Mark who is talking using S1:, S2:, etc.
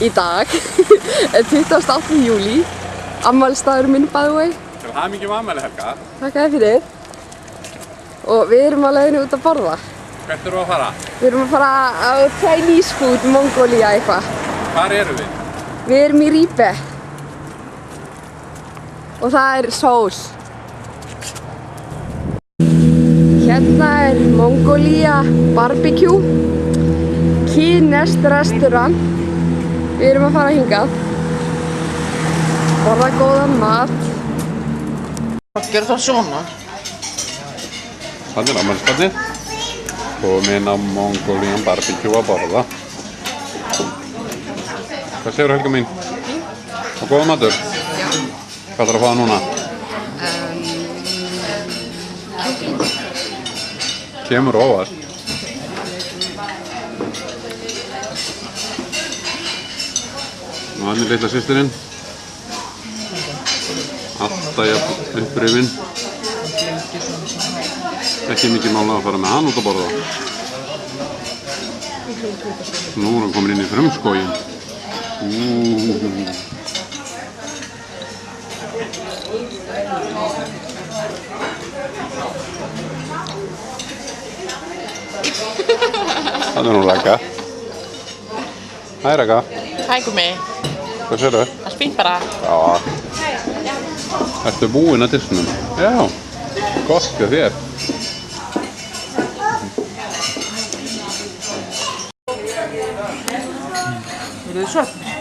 S1: Í dag er 28. júlí, afmælisdagur minn by the way.
S2: Til hamingju með afmæli, Helga.
S1: Takk fyrir. Og við erum á leiðinni út að borða.
S2: Hvert erum við að fara?
S1: Við erum að fara á Chinese food, Mongólia eitthvað.
S2: Hvar erum við?
S1: Við erum í Ribe. Og það er Seoul. Hérna er Mongólia barbecue, Kinest restaurant. Við erum að fara hingað. Borða góðan mat.
S3: Gjör það svona.
S2: Þannig er afmælisbarnið. Komin á Mongolian barbecue að borða. Hvað segir Helga mín? Og góða matur?
S3: Já.
S2: Hvað þarf að fá núna? Kemur óvart. Og hann er litla systirinn. Alltaf jafn upprifinn. Ekki mikið mála að fara með hann út að borða. Nú er hann komin inn í frumskóginn. Það er nú Raka. Hæ Raka.
S3: Hæ gummi.
S2: Hvað segirðu?
S3: Allt fínt bara.
S2: Já. Ertu búinn að disknum? Já. Gott hjá þér.
S3: Eru þið svöld?